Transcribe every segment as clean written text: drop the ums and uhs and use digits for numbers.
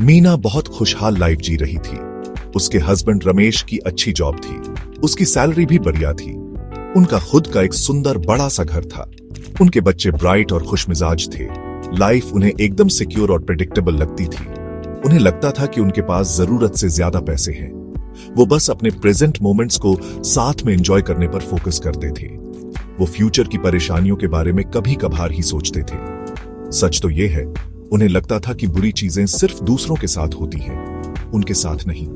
मीना बहुत खुशहाल लाइफ जी रही थी। उसके हस्बैंड रमेश की अच्छी जॉब थी, उसकी सैलरी भी बढ़िया थी। उनका खुद का एक सुंदर बड़ा सा घर था। उनके बच्चे ब्राइट और खुशमिजाज थे। लाइफ उन्हें एकदम सिक्योर और प्रेडिक्टेबल लगती थी। उन्हें लगता था कि उनके पास जरूरत से ज्यादा पैसे हैं। वो बस अपने प्रेजेंट मोमेंट्स को साथ में एंजॉय करने पर फोकस करते थे। वो फ्यूचर की परेशानियों के बारे में कभी कभार ही सोचते थे। सच तो ये है, उन्हें लगता था कि बुरी चीजें सिर्फ दूसरों के साथ होती हैं, उनके साथ नहीं।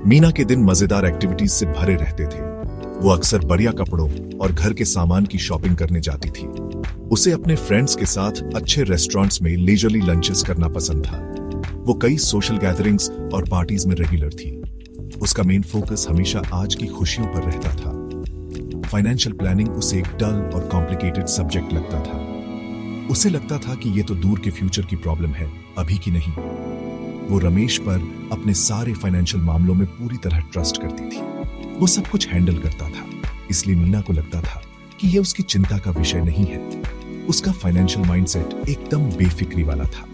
मीना के दिन मजेदार एक्टिविटीज से भरे रहते थे। वो अक्सर बढ़िया कपड़ों और घर के सामान की शॉपिंग करने जाती थी। उसे अपने फ्रेंड्स के साथ अच्छे रेस्टोरेंट्स में लेजरली लंचेस करना पसंद था। वो कई सोशल गैदरिंग्स और पार्टीज में रेगुलर थी। उसका मेन फोकस हमेशा आज की खुशियों पर रहता था। फाइनेंशियल प्लानिंग उसे एक डल और कॉम्प्लिकेटेड सब्जेक्ट लगता था। उसे लगता था कि ये तो दूर के फ्यूचर की प्रॉब्लम है, अभी की नहीं। वो रमेश पर अपने सारे फाइनेंशियल मामलों में पूरी तरह ट्रस्ट करती थी। वो सब कुछ हैंडल करता था, इसलिए मीना को लगता था कि ये उसकी चिंता का विषय नहीं है। उसका फाइनेंशियल माइंडसेट एकदम बेफिक्री वाला था।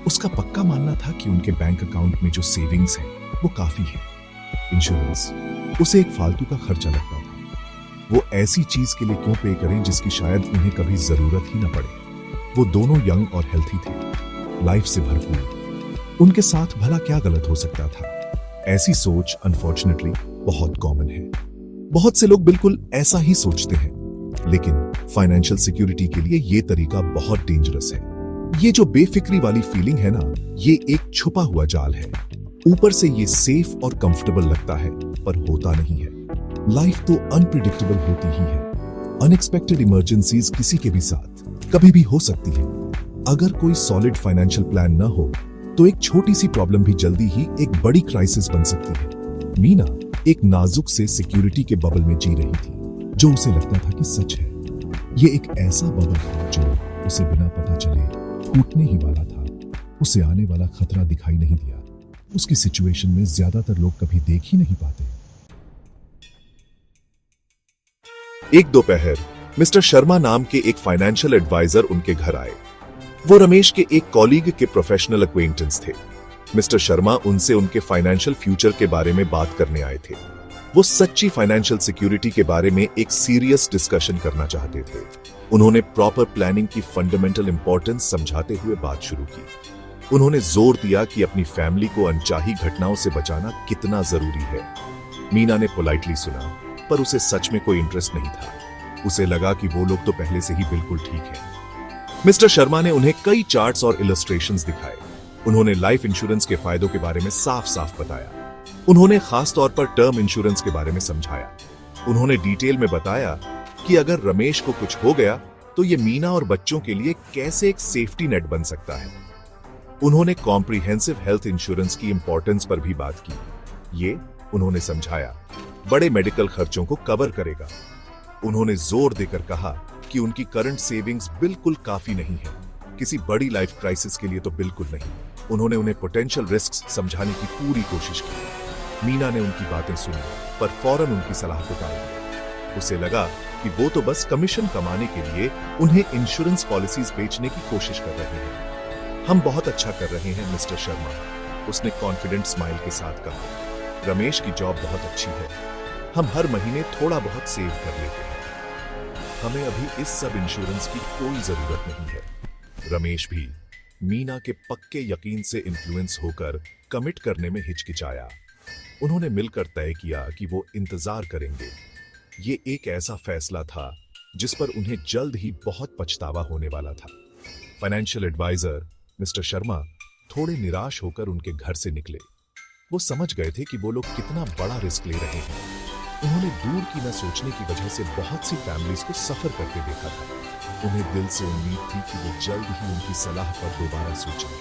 उसका पक्का मानना था कि उनके बैंक अकाउंट में जो सेविंग्स है वो काफी है। इंश्योरेंस उसे एक फालतू का खर्चा लगता था। वो ऐसी चीज के लिए क्यों पे करें जिसकी शायद उन्हें कभी जरूरत ही न पड़े। वो दोनों यंग और हेल्थी थे, लाइफ से भरपूर। उनके साथ भला क्या गलत हो सकता था? ऐसी सोच अनफॉर्चुनेटली बहुत कॉमन है। बहुत से लोग बिल्कुल ऐसा ही सोचते हैं, लेकिन फाइनेंशियल सिक्योरिटी के लिए ये तरीका बहुत डेंजरस है। ये जो बेफिक्री वाली फीलिंग है ना, ये एक छुपा हुआ जाल है। ऊपर से ये सेफ और कंफर्टेबल लगता है, पर होता नहीं है। लाइफ तो अनप्रिडिक्टेबल होती ही है। अनएक्सपेक्टेड इमरजेंसीज किसी के भी साथ कभी भी हो सकती है। अगर कोई सॉलिड फाइनेंशियल प्लान न हो तो एक छोटी सी प्रॉब्लम भी जल्दी ही एक बड़ी क्राइसिस बन सकती है। मीना एक नाजुक से सिक्योरिटी के बबल में जी रही थी, जो उसे लगता था कि सच है। ये एक ऐसा बबल था जो उसे बिना पता चले टूटने ही वाला था। उसे आने वाला खतरा दिखाई नहीं दिया। उसकी सिचुएशन में ज्यादातर लोग कभी देख ही नहीं पाते। एक दोपहर मिस्टर शर्मा नाम के एक फाइनेंशियल एडवाइजर उनके घर आए। वो रमेश के एक कॉलीग के प्रोफेशनल एक्वेंटेंस थे। मिस्टर शर्मा उनसे उनके फाइनेंशियल फ्यूचर के बारे में बात करने आए थे। वो सच्ची फाइनेंशियल सिक्योरिटी के बारे में एक सीरियस डिस्कशन करना चाहते थे। उन्होंने प्रॉपर प्लानिंग की फंडामेंटल इंपॉर्टेंस समझाते हुए बात शुरू की। उन्होंने जोर दिया कि अपनी फैमिली को अनचाही घटनाओं से बचाना कितना जरूरी है। मीना ने पोलाइटली सुना, पर उसे सच में कोई इंटरेस्ट नहीं था। उसे लगा कि वो लोग तो पहले से ही बिल्कुल ठीक है। मिस्टर शर्मा ने उन्हें कई चार्ट्स और इलस्ट्रेशंस दिखाए। उन्होंने लाइफ इंश्योरेंस के फायदों के बारे में साफ साफ बताया। उन्होंने खास तौर पर टर्म इंश्योरेंस के बारे में समझाया। उन्होंने डिटेल में बताया कि अगर रमेश को कुछ हो गया तो ये मीना और बच्चों के लिए कैसे एक सेफ्टी नेट बन सकता है। उन्होंने कॉम्प्रिहेंसिव हेल्थ इंश्योरेंस की इंपॉर्टेंस पर भी बात की। ये उन्होंने समझाया बड़े मेडिकल खर्चों को कवर करेगा। उन्होंने जोर देकर कहा कि उनकी करंट सेविंग्स बिल्कुल काफी नहीं है, किसी बड़ी लाइफ क्राइसिस के लिए तो बिल्कुल नहीं। उन्होंने उन्हें पोटेंशियल रिस्क्स समझाने की पूरी कोशिश की। मीना ने उनकी बातें सुनी, पर फौरन उनकी सलाह को टाल दिया। उसे लगा कि वो तो बस कमीशन कमाने के लिए उन्हें इंश्योरेंस पॉलिसीज बेचने की कोशिश कर रहे हैं। हम बहुत अच्छा कर रहे हैं मिस्टर शर्मा, उसने कॉन्फिडेंट स्माइल के साथ कहा। रमेश की जॉब बहुत अच्छी है, हम हर महीने थोड़ा बहुत सेव कर लेते हैं। हमें अभी इस सब इंश्योरेंस की कोई जरूरत नहीं है। रमेश भी मीना के पक्के यकीन से इन्फ्लुएंस होकर कमिट करने में हिचकिचाया। उन्होंने मिलकर तय किया कि वो इंतजार करेंगे। ये एक ऐसा फैसला था जिस पर उन्हें जल्द ही बहुत पछतावा होने वाला था। फाइनेंशियल एडवाइजर मिस्टर शर्मा थोड़े निराश होकर उनके घर से निकले। वो समझ गए थे कि वो लोग कितना बड़ा रिस्क ले रहे हैं। उन्होंने दूर की न सोचने की वजह से बहुत सी फैमिलीज को सफर करते देखा था। उन्हें दिल से उम्मीद थी कि वो जल्द ही उनकी सलाह पर दोबारा सोचें,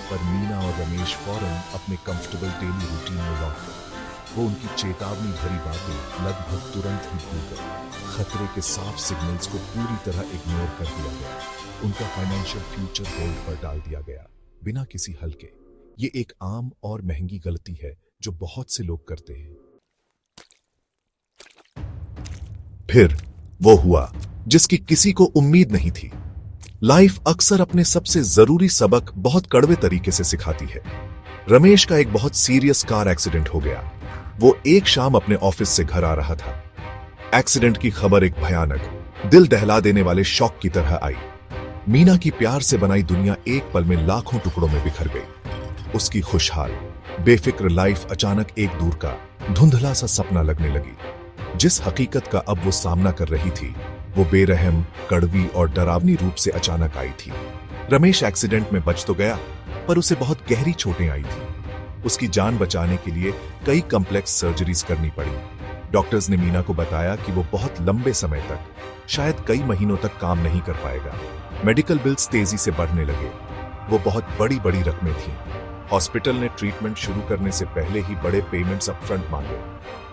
पर मीना और रमेश फौरन अपने कंफर्टेबल डेली रूटीन में लौट गए। वो उनकी चेतावनी भरी बातें लगभग तुरंत ही भूल गए। खतरे के साफ सिग्नल्स को पूरी तरह इग्नोर कर दिया गया। उनका फाइनेंशियल फ्यूचर होल्ड पर डाल दिया गया, बिना किसी हल के। ये एक आम और महंगी गलती है जो बहुत से लोग करते हैं। फिर वो हुआ जिसकी किसी को उम्मीद नहीं थी। लाइफ अक्सर अपने सबसे जरूरी सबक बहुत कड़वे तरीके से सिखाती है। रमेश का एक बहुत सीरियस कार एक्सीडेंट हो गया। वो एक शाम अपने ऑफिस से घर आ रहा था। एक्सीडेंट की खबर एक भयानक, दिल दहला देने वाले शॉक की तरह आई। मीना की प्यार से बनाई दुनिया एक पल में लाखों टुकड़ों में बिखर गई। उसकी खुशहाल, बेफिक्र लाइफ अचानक एक दूर का धुंधला सा सपना लगने लगी। जिस हकीकत का अब वो सामना कर रही थी, वो बेरहम, कड़वी और डरावनी रूप से अचानक आई थी। रमेश एक्सीडेंट में बच तो गया, पर उसे बहुत गहरी चोटें आई थी। उसकी जान बचाने के लिए कई कॉम्प्लेक्स सर्जरीज करनी पड़ी। डॉक्टर्स ने मीना को बताया कि वो बहुत लंबे समय तक, शायद कई महीनों तक काम नहीं कर पाएगा। मेडिकल बिल्स तेजी से बढ़ने लगे। वो बहुत बड़ी बड़ी रकमें थीं। हॉस्पिटल ने ट्रीटमेंट शुरू करने से पहले ही बड़े पेमेंट्स अपफ्रंट मांगे।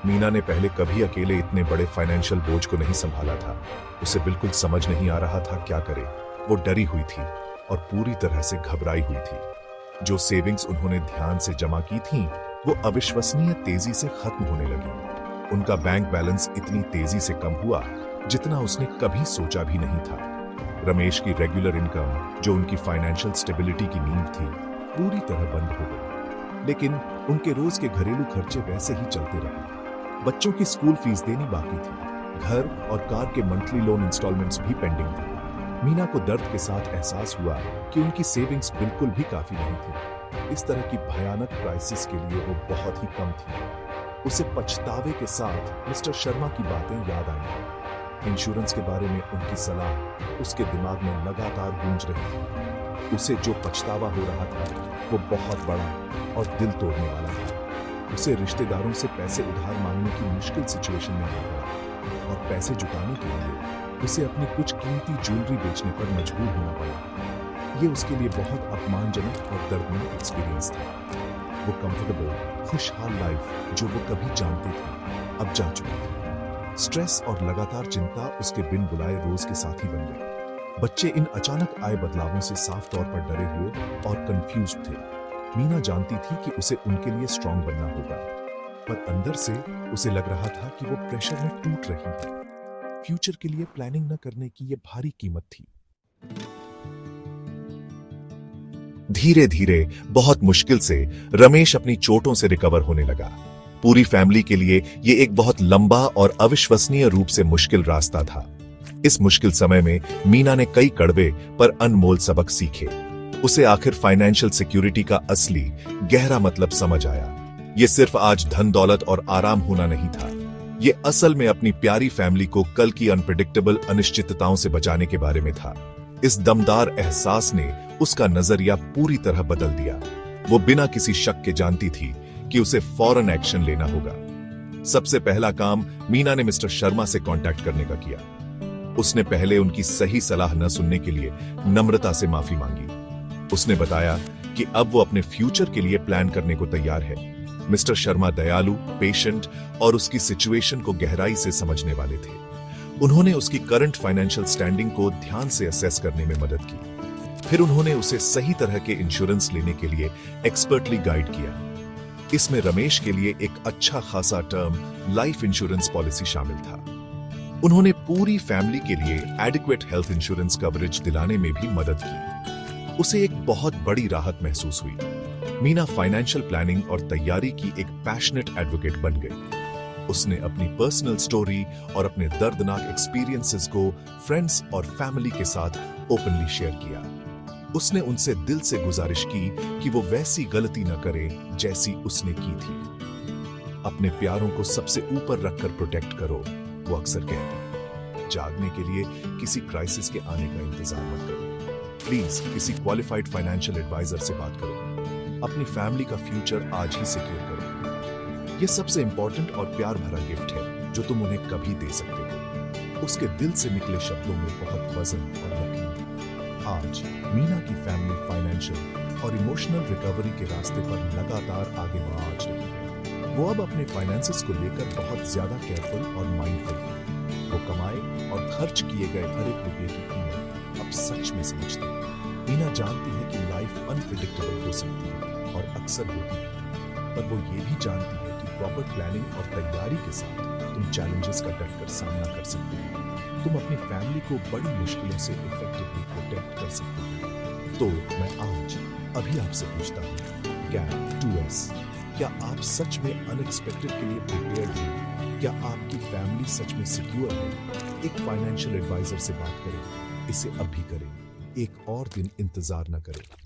मीना ने पहले कभी अकेले इतने बड़े फाइनेंशियल बोझ को नहीं संभाला था। उसे बिल्कुल समझ नहीं आ रहा था क्या करे। वो डरी हुई थी और पूरी तरह से घबराई हुई थी। जो सेविंग्स उन्होंने ध्यान से जमा की थीं, वो अविश्वसनीय तेजी से खत्म होने लगी। उनका बैंक बैलेंस इतनी तेजी से कम हुआ जितना उसने कभी सोचा भी नहीं था। रमेश की रेगुलर इनकम, जो उनकी फाइनेंशियल स्टेबिलिटी की नींव थी, पूरी तरह बंद हो गई। लेकिन उनके रोज के घरेलू खर्चे वैसे ही चलते रहे। बच्चों की स्कूल फीस देनी बाकी थी। घर और कार के मंथली लोन इंस्टॉलमेंट्स भी पेंडिंग थे। मीना को दर्द के साथ एहसास हुआ कि उनकी सेविंग्स बिल्कुल भी काफी नहीं थी। इस तरह की भयानक क्राइसिस के लिए वो बहुत ही कम थी। उसे पछतावे के साथ मिस्टर शर्मा की बातें याद आई। इंश्योरेंस के बारे में उनकी सलाह उसके दिमाग में लगातार गूंज रही थी। उसे जो पछतावा हो रहा था, वो बहुत बड़ा और दिल तोड़ने वाला था। उसे रिश्तेदारों से पैसे उधार मांगने की मुश्किल सिचुएशन में आ पड़ा और पैसे जुटाने के लिए उसे अपनी कुछ कीमती ज्वेलरी बेचने पर मजबूर होना पड़ा। ये उसके लिए बहुत अपमानजनक और दर्दनाक एक्सपीरियंस था। वो कंफर्टेबल, खुशहाल लाइफ जो वो कभी जानते थे, अब जा चुकी थी। स्ट्रेस और लगातार चिंता उसके बिन बुलाए रोज के साथी बन गए। बच्चे इन अचानक आए बदलावों से साफ तौर पर डरे हुए और कंफ्यूज्ड थे। मीना जानती थी कि उसे उनके लिए स्ट्रांग बनना होगा, पर अंदर से उसे लग रहा था कि वो प्रेशर में टूट रही है। फ्यूचर के लिए प्लानिंग न करने की ये भारी कीमत थी। धीरे धीरे, बहुत मुश्किल से रमेश अपनी चोटों से रिकवर होने लगा। पूरी फैमिली के लिए ये एक बहुत लंबा और अविश्वसनीय रूप से मुश्किल रास्ता था। इस मुश्किल समय में मीना ने कई कड़वे पर अनमोल सबक सीखे। उसे आखिर फाइनेंशियल सिक्योरिटी का असली गहरा मतलब समझ आया। ये सिर्फ आज धन दौलत और आराम होना नहीं था। ये असल में अपनी प्यारी फैमिली को कल की अनप्रेडिक्टेबल अनिश्चितताओं से बचाने के बारे में था। इस दमदार एहसास ने उसका नजरिया पूरी तरह बदल दिया। वो बिना किसी शक के जानती थी कि उसे फौरन एक्शन लेना होगा। सबसे पहला काम मीना ने मिस्टर शर्मा से कांटेक्ट करने का किया। उसने पहले उनकी सही सलाह न सुनने के लिए नम्रता से माफी मांगी। उसने बताया कि अब वो अपने फ्यूचर के लिए प्लान करने को तैयार है। मिस्टर शर्मा दयालु, पेशेंट और उसकी सिचुएशन को गहराई से समझने वाले थे। उन्होंने उसकी करंट फाइनेंशियल स्टैंडिंग को ध्यान से असेस करने में मदद की। फिर उन्होंने उसे सही तरह के इंश्योरेंस लेने के लिए एक्सपर्टली गाइड किया। इसमें रमेश के लिए एक अच्छा खासा टर्म लाइफ इंश्योरेंस पॉलिसी शामिल था। उन्होंने पूरी फैमिली के लिए एडिक्वेट हेल्थ इंश्योरेंस कवरेज दिलाने में भी मदद की। उसे एक बहुत बड़ी राहत महसूस हुई। मीना फाइनेंशियल प्लानिंग और तैयारी की एक पैशनेट एडवोकेट बन गई। उसने अपनी पर्सनल स्टोरी और अपने दर्दनाक एक्सपीरियंसेस को फ्रेंड्स और फैमिली के साथ ओपनली शेयर किया। उसने उनसे दिल से गुजारिश की कि वो वैसी गलती न करें जैसी उसने की थी। अपने प्यारों को सबसे ऊपर रखकर प्रोटेक्ट करो, वो अक्सर कहती। जागने के लिए किसी क्राइसिस के आने का इंतजार मत करो। प्लीज किसी क्वालिफाइड फाइनेंशियल एडवाइजर से बात करो। अपनी फैमिली का फ्यूचर आज ही सिक्योर करो। ये सबसे इंपॉर्टेंट और प्यार भरा गिफ्ट है जो तुम उन्हें कभी दे सकते हो। उसके दिल से निकले शब्दों में बहुत वजन और यकीन है। आज मीना की फैमिली फाइनेंशियल और इमोशनल रिकवरी के रास्ते पर लगातार आगे बढ़ रही है। वो अब अपने फाइनेंसेस को लेकर बहुत ज्यादा केयरफुल और माइंडफुल है। वो कमाए और खर्च किए गए हर एक रुपये की कीमत अब सच में समझती है। मीना जानती है कि लाइफ अनप्रेडिक्टेबल हो सकती है और अक्सर होती है, पर वो ये भी जानती है कि प्रॉपर प्लानिंग और तैयारी के साथ तुम चैलेंजेस का डटकर सामना कर सकते हो। तुम अपनी फैमिली को बड़ी मुश्किलों से इफेक्टिवली प्रोटेक्ट कर सकते हो। तो मैं आज अभी आपसे पूछता हूँ, कैप 2S। क्या आप सच में अनएक्सपेक्टेड के लिए प्रिपेयर्ड हैं? क्या आपकी फैमिली सच में सिक्योर है? एक फाइनेंशियल एडवाइजर से बात करें, इसे अभी करें, एक और दिन इंतजार न करें।